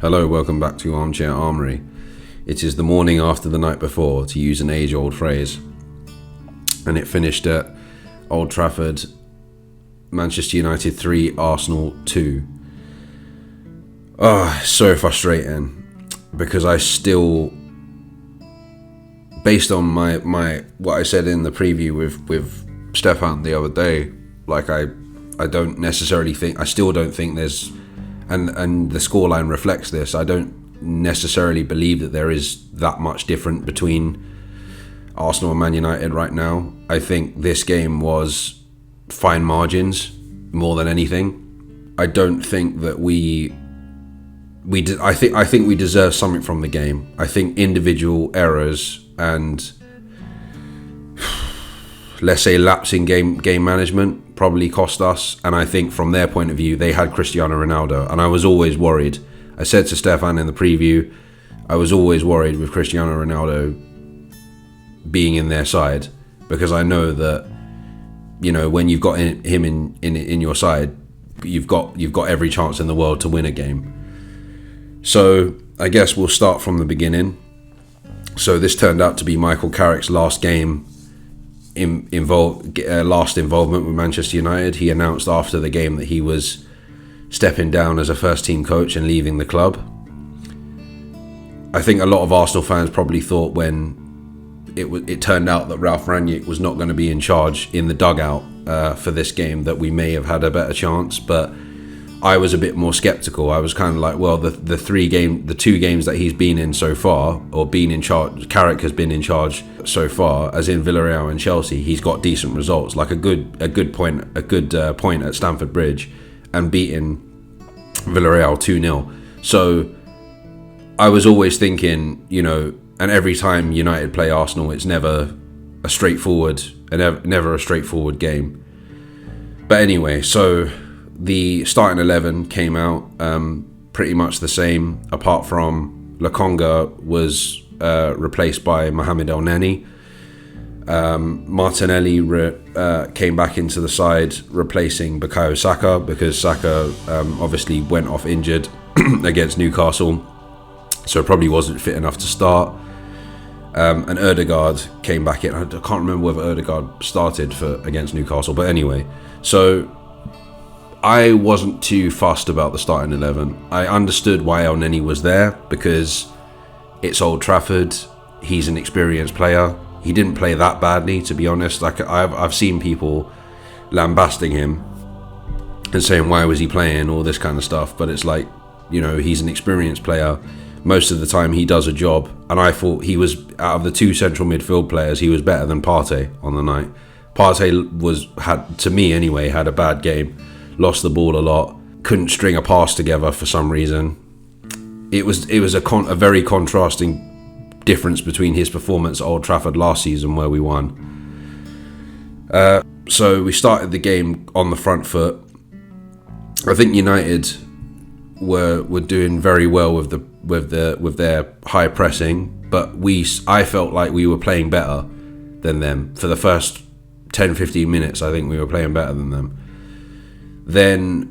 Hello, welcome back to Armchair Armory. It is the morning after the night before, to use an age-old phrase. And it finished at Old Trafford, Manchester United 3, Arsenal 2. So frustrating, because I still, based on my what I said in the preview with Stefan the other day, like I don't necessarily think, I still don't think there's, and the scoreline reflects this, I don't necessarily believe that there is that much different between Arsenal and Man United right now. I think this game was fine margins more than anything. I don't think that I think we deserve something from the game. I think individual errors and, let's say, lapse in game management probably cost us. And I think from their point of view, they had Cristiano Ronaldo, and I was always worried. I said to Stefan in the preview, I was always worried with Cristiano Ronaldo being in their side, because I know that, you know, when you've got him in your side, you've got every chance in the world to win a game. So I guess we'll start from the beginning. So this turned out to be Michael Carrick's last game last involvement with Manchester United. He announced after the game that he was stepping down as a first team coach and leaving the club. I think a lot of Arsenal fans probably thought when it turned out that Ralf Rangnick was not going to be in charge in the dugout for this game, that we may have had a better chance, but I was a bit more sceptical. I was kind of like, well, the 2 games that he's been in so far, or been in charge, Carrick has been in charge so far, as in Villarreal and Chelsea, he's got decent results, like a good point at Stamford Bridge, and beating Villarreal 2-0. So I was always thinking, you know, and every time United play Arsenal, it's never a straightforward game. But anyway, so the starting 11 came out pretty much the same, apart from Lokonga was replaced by Mohamed El Neni. Martinelli came back into the side, replacing Bukayo Saka, because Saka obviously went off injured against Newcastle, so probably wasn't fit enough to start. And Ødegaard came back in. I can't remember whether Ødegaard started against Newcastle, but anyway, so I wasn't too fussed about the starting 11. I understood why El Neni was there, because it's Old Trafford. He's an experienced player. He didn't play that badly, to be honest. Like I've seen people lambasting him and saying, why was he playing, all this kind of stuff. But it's like, you know, he's an experienced player. Most of the time he does a job. And I thought he was, out of the 2 central midfield players, he was better than Partey on the night. Partey had, to me anyway, had a bad game. Lost the ball a lot. Couldn't string a pass together for some reason. It was a very contrasting difference between his performance at Old Trafford last season, where we won. So we started the game on the front foot. I think United were doing very well with their high pressing, but I felt like we were playing better than them for the first 10-15 minutes. I think we were playing better than them. Then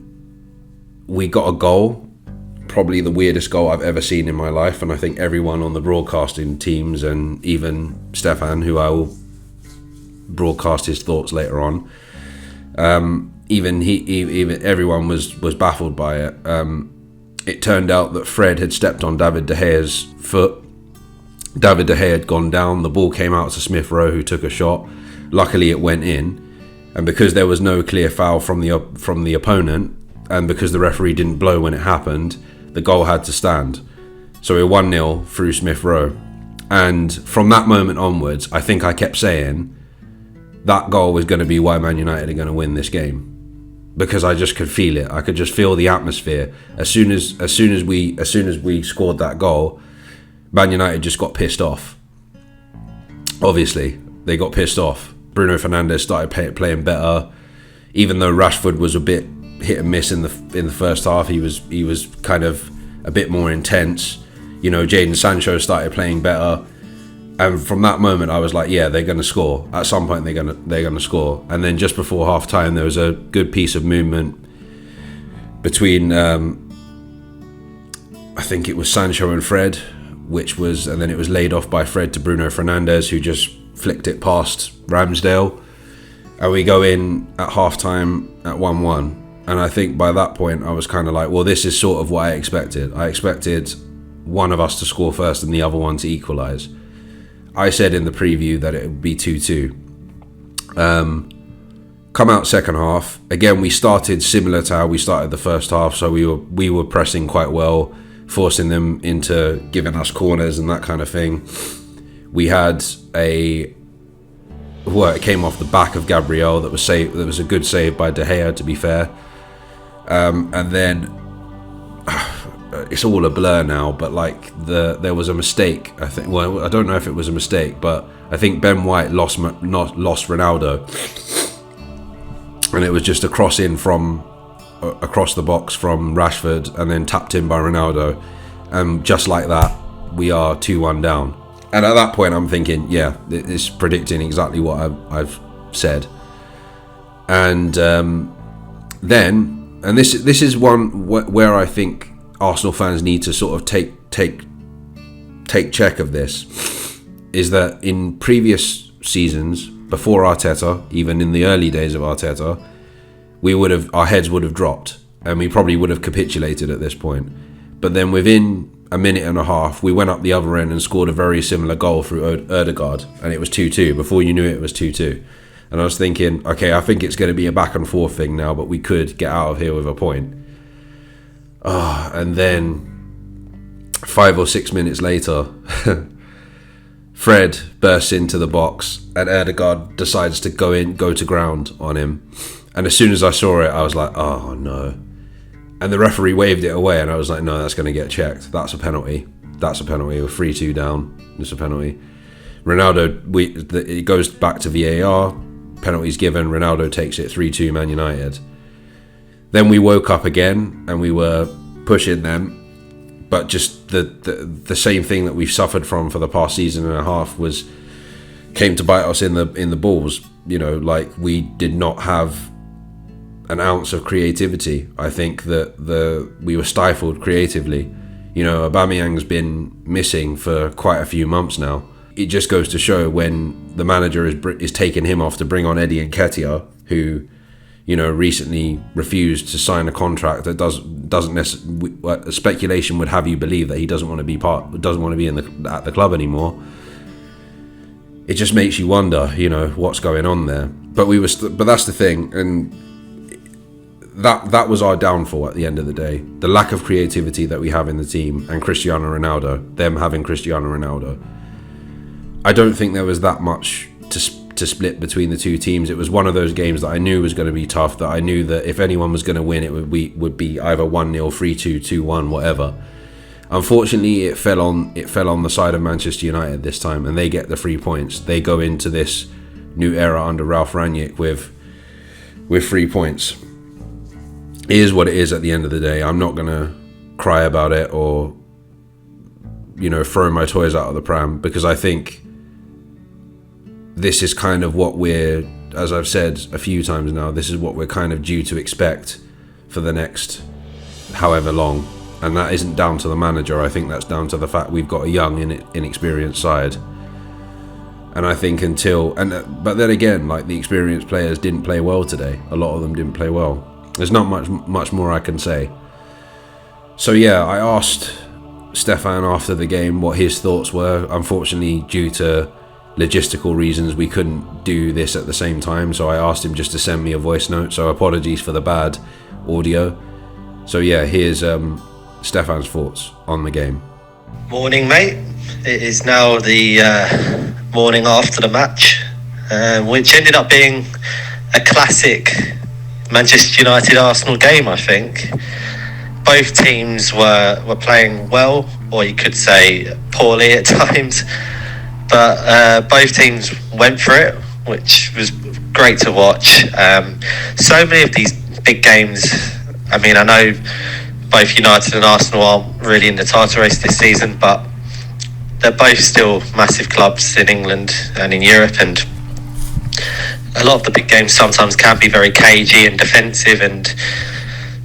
we got a goal, probably the weirdest goal I've ever seen in my life, and I think everyone on the broadcasting teams, and even Stefan, who I will broadcast his thoughts later on, even everyone was baffled by it. It turned out that Fred had stepped on David De Gea's foot. David De Gea had gone down. The ball came out to Smith Rowe, who took a shot. Luckily, it went in. And because there was no clear foul from the opponent, and because the referee didn't blow when it happened, the goal had to stand. So we're 1-0 through Smith Rowe. And from that moment onwards, I think I kept saying that goal was going to be why Man United are going to win this game, because I just could feel it. I could just feel the atmosphere. As soon as we scored that goal, Man United just got pissed off. Obviously, they got pissed off. Bruno Fernandes started playing better, even though Rashford was a bit hit and miss in the first half. He was kind of a bit more intense. You know, Jadon Sancho started playing better, and from that moment I was like, yeah, they're going to score at some point. They're going to score. And then just before half time, there was a good piece of movement between I think it was Sancho and Fred, and then it was laid off by Fred to Bruno Fernandes, who just flicked it past Ramsdale. And we go in at half-time at 1-1. And I think by that point, I was kind of like, well, this is sort of what I expected. I expected one of us to score first and the other one to equalise. I said in the preview that it would be 2-2. Come out second half. Again, we started similar to how we started the first half. So we were pressing quite well, forcing them into giving us corners and that kind of thing. We had it came off the back of Gabriel that was a good save by De Gea, to be fair. And then it's all a blur now, but like there was a mistake. I think. Well, I don't know if it was a mistake, but I think Ben White lost Ronaldo, and it was just a cross in from across the box from Rashford, and then tapped in by Ronaldo, and just like that, we are 2-1 down. And at that point, I'm thinking, yeah, it's predicting exactly what I've said. And then this is one where I think Arsenal fans need to sort of take check of this, is that in previous seasons, before Arteta, even in the early days of Arteta, our heads would have dropped, and we probably would have capitulated at this point. But then within a minute and a half, we went up the other end and scored a very similar goal through Ødegaard, and it was 2-2. Before you knew it, it was 2-2. And I was thinking, okay, I think it's going to be a back and forth thing now, but we could get out of here with a point. And then 5 or 6 minutes later, Fred bursts into the box, and Ødegaard decides to go to ground on him. And as soon as I saw it, I was like, oh no. And the referee waved it away, and I was like, no, that's going to get checked. That's a penalty. We're 3-2 down. It's a penalty. Ronaldo, it goes back to VAR. Penalty's given. Ronaldo takes it 3-2 Man United. Then we woke up again, and we were pushing them. But just the same thing that we've suffered from for the past season and a half came to bite us in the balls. You know, like, we did not have an ounce of creativity. I think that we were stifled creatively. You know, Aubameyang's been missing for quite a few months now. It just goes to show when the manager is taking him off to bring on Eddie Nketiah, who, you know, recently refused to sign a contract that doesn't necessarily. Speculation would have you believe that he doesn't want to be at the club anymore. It just makes you wonder, you know, what's going on there. But but that's the thing, and that was our downfall at the end of the day. The lack of creativity that we have in the team, and Cristiano Ronaldo, them having Cristiano Ronaldo. I don't think there was that much to split between the two teams. It was one of those games that I knew was going to be tough, that I knew that if anyone was going to win, it would be either 1-0, 3-2, 2-1, whatever. Unfortunately, it fell on the side of Manchester United this time, and they get the 3 points. They go into this new era under Ralf Rangnick with 3 points. It is what it is at the end of the day. I'm not going to cry about it or, you know, throw my toys out of the pram, because I think this is kind of what we're, as I've said a few times now, this is what we're kind of due to expect for the next however long. And that isn't down to the manager. I think that's down to the fact we've got a young, inexperienced side. And I think but then again, like, the experienced players didn't play well today. A lot of them didn't play well. There's not much more I can say. So yeah, I asked Stefan after the game what his thoughts were. Unfortunately, due to logistical reasons, we couldn't do this at the same time. So I asked him just to send me a voice note. So apologies for the bad audio. So yeah, here's Stefan's thoughts on the game. Morning, mate. It is now the morning after the match, which ended up being a classic Manchester United-Arsenal game, I think. Both teams were playing well, or you could say poorly at times, but both teams went for it, which was great to watch. So many of these big games, I mean, I know both United and Arsenal aren't really in the title race this season, but they're both still massive clubs in England and in Europe, and a lot of the big games sometimes can be very cagey and defensive, and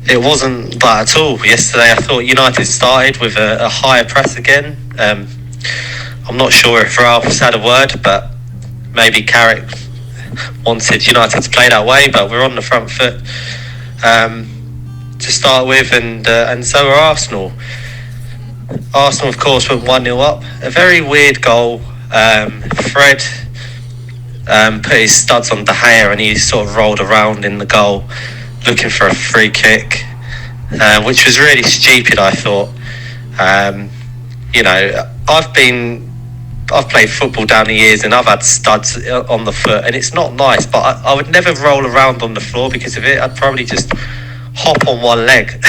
it wasn't that at all yesterday. I thought United started with a higher press again. I'm not sure if Ralph's had a word, but maybe Carrick wanted United to play that way, but we're on the front foot to start with, and so are Arsenal. Arsenal, of course, went 1-0 up. A very weird goal. Fred put his studs on De Gea and he sort of rolled around in the goal looking for a free kick, which was really stupid, I thought. I've played football down the years and I've had studs on the foot, and it's not nice, but I would never roll around on the floor because of it. I'd probably just hop on one leg.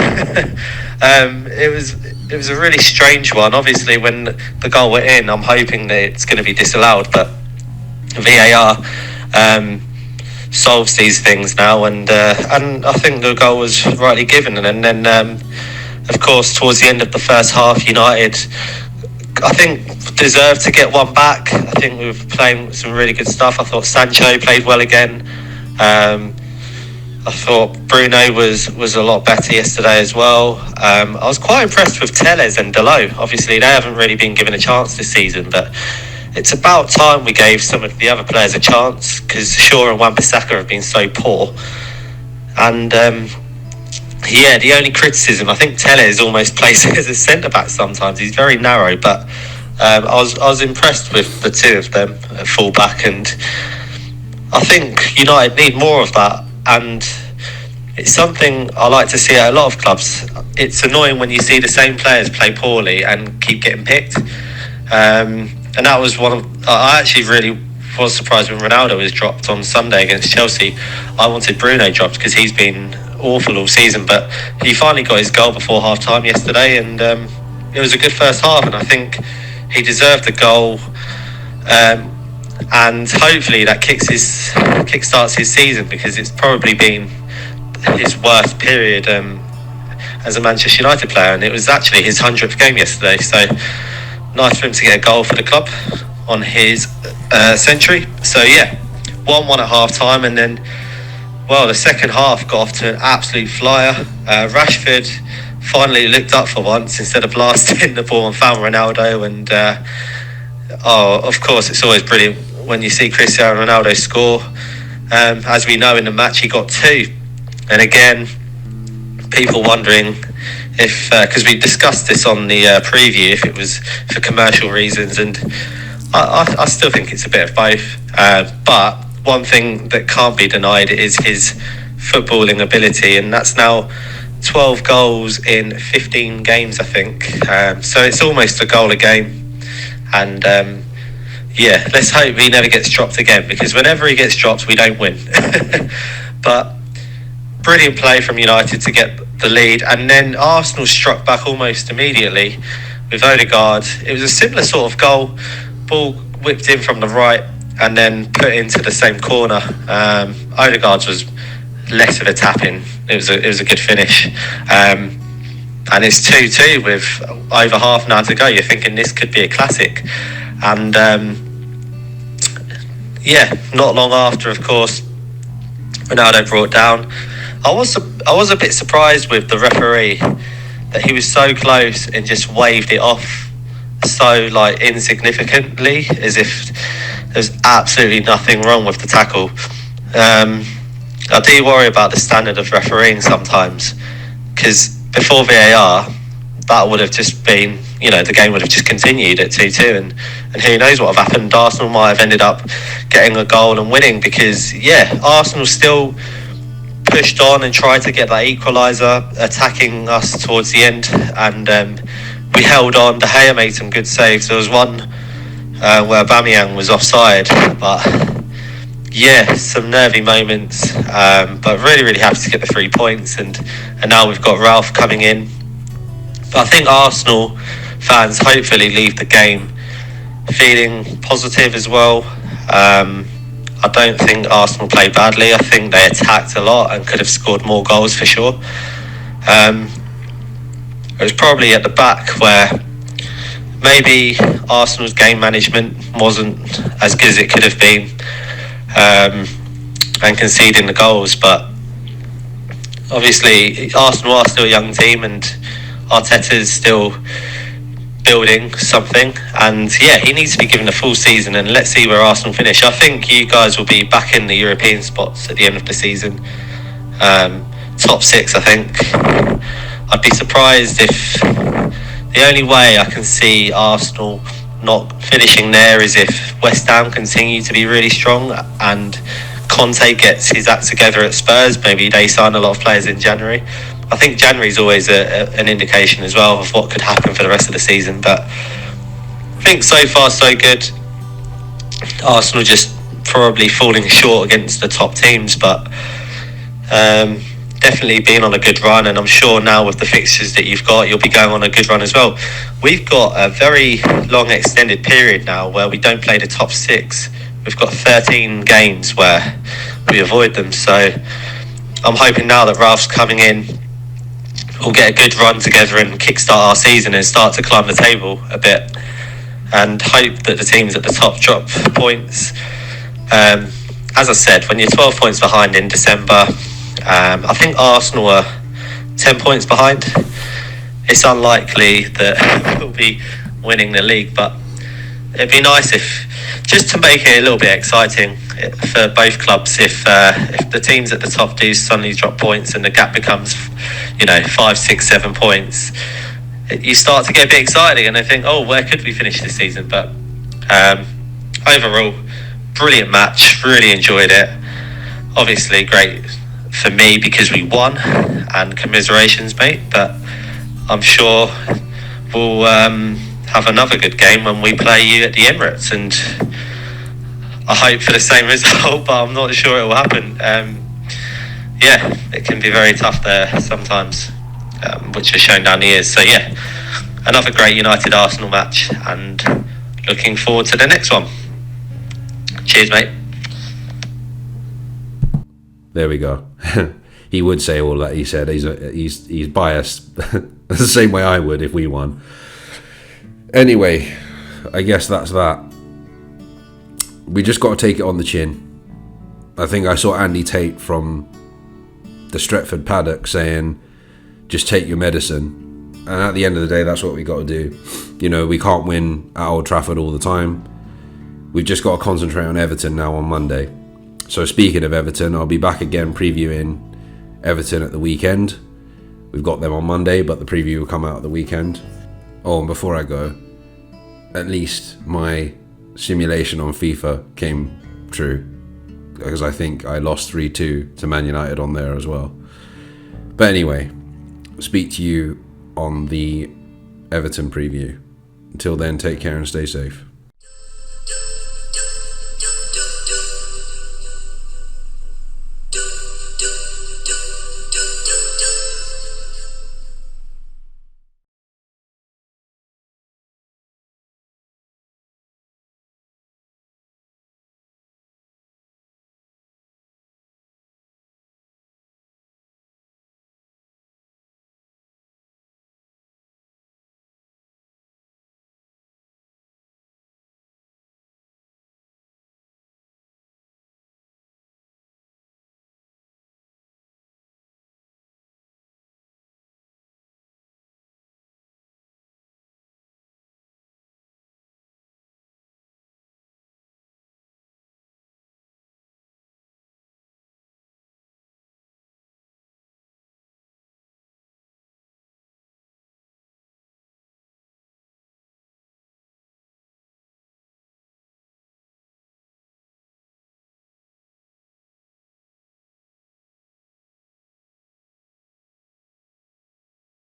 It was a really strange one. Obviously, when the goal went in, I'm hoping that it's going to be disallowed, but VAR solves these things now, and I think the goal was rightly given. And then, of course, towards the end of the first half, United, I think, deserved to get one back. I think we were playing some really good stuff. I thought Sancho played well again. I thought Bruno was a lot better yesterday as well. I was quite impressed with Telles and Dalot. Obviously, they haven't really been given a chance this season, but it's about time we gave some of the other players a chance, because Shaw and Wan-Bissaka have been so poor. And the only criticism, I think Telles almost plays as a centre-back sometimes. He's very narrow, but I was impressed with the two of them at full-back, and I think United need more of that. And it's something I like to see at a lot of clubs. It's annoying when you see the same players play poorly and keep getting picked. And that was I actually really was surprised when Ronaldo was dropped on Sunday against Chelsea. I wanted Bruno dropped because he's been awful all season, but he finally got his goal before half time yesterday, and it was a good first half, and I think he deserved the goal. And hopefully that kickstarts his season, because it's probably been his worst period as a Manchester United player, and it was actually his 100th game yesterday, so nice for him to get a goal for the club on his century. So 1-1 at half time, and then the second half got off to an absolute flyer. Rashford finally looked up for once instead of blasting the ball and found Ronaldo, and of course it's always brilliant when you see Cristiano Ronaldo score. As we know, in the match he got 2, and again, people wondering if, because we discussed this on the preview, if it was for commercial reasons, and I still think it's a bit of both, but one thing that can't be denied is his footballing ability, and that's now 12 goals in 15 games, I think, so it's almost a goal a game, and let's hope he never gets dropped again, because whenever he gets dropped we don't win. But brilliant play from United to get the lead, and then Arsenal struck back almost immediately with Odegaard. It was a similar sort of goal, ball whipped in from the right and then put into the same corner. Odegaard's was less of a tap-in. It was a good finish, and it's 2-2 with over half an hour to go. You're thinking this could be a classic, and not long after, of course, Ronaldo brought down. I was a bit surprised with the referee, that he was so close and just waved it off so insignificantly, as if there's absolutely nothing wrong with the tackle. I do worry about the standard of refereeing sometimes, because before VAR that would have just been, the game would have just continued at 2-2, and who knows what would have happened. Arsenal might have ended up getting a goal and winning, because Arsenal still pushed on and tried to get that equaliser, attacking us towards the end, and we held on. De Gea made some good saves. There was one where Aubameyang was offside, but some nervy moments, but really, really happy to get the 3 points, and now we've got Ralph coming in. But I think Arsenal fans hopefully leave the game feeling positive as well. I don't think Arsenal played badly. I think they attacked a lot and could have scored more goals for sure. It was probably at the back where maybe Arsenal's game management wasn't as good as it could have been, and conceding the goals. But obviously Arsenal are still a young team, and Arteta's still building something, and yeah, he needs to be given a full season, and let's see where Arsenal finish. I think you guys will be back in the European spots at the end of the season. Top 6, I think. I'd be surprised if the only way I can see Arsenal not finishing there is if West Ham continue to be really strong and Conte gets his act together at Spurs. Maybe they sign a lot of players in January. I think January is always an indication as well of what could happen for the rest of the season. But I think so far so good. Arsenal just probably falling short against the top teams, but definitely been on a good run, and I'm sure now with the fixtures that you've got, you'll be going on a good run as well. We've got a very long extended period now where we don't play the top 6. We've got 13 games where we avoid them, so I'm hoping now that Ralph's coming in, we'll get a good run together and kickstart our season and start to climb the table a bit, and hope that the teams at the top drop points. As I said, when you're 12 points behind in December, I think Arsenal are 10 points behind. It's unlikely that we'll be winning the league, but it'd be nice if, just to make it a little bit exciting for both clubs, if the teams at the top do suddenly drop points and the gap becomes, 5, 6, 7 points, you start to get a bit exciting and I think, oh, where could we finish this season? But overall, brilliant match, really enjoyed it. Obviously great for me because we won, and commiserations, mate, but I'm sure we'll have another good game when we play you at the Emirates, and I hope for the same result, but I'm not sure it will happen. Yeah, it can be very tough there sometimes, which has shown down the years. So yeah, another great United Arsenal match, and looking forward to the next one. Cheers, mate. There we go. He would say all that. He said he's biased the same way I would if we won. Anyway, I guess that's that. We just got to take it on the chin. I think I saw Andy Tate from the Stretford paddock saying, just take your medicine. And at the end of the day, that's what we got to do. We can't win at Old Trafford all the time. We've just got to concentrate on Everton now on Monday. So speaking of Everton, I'll be back again previewing Everton at the weekend. We've got them on Monday, but the preview will come out at the weekend. Oh, and before I go, at least my simulation on FIFA came true, because I think I lost 3-2 to Man United on there as well. But anyway, speak to you on the Everton preview. Until then, take care and stay safe.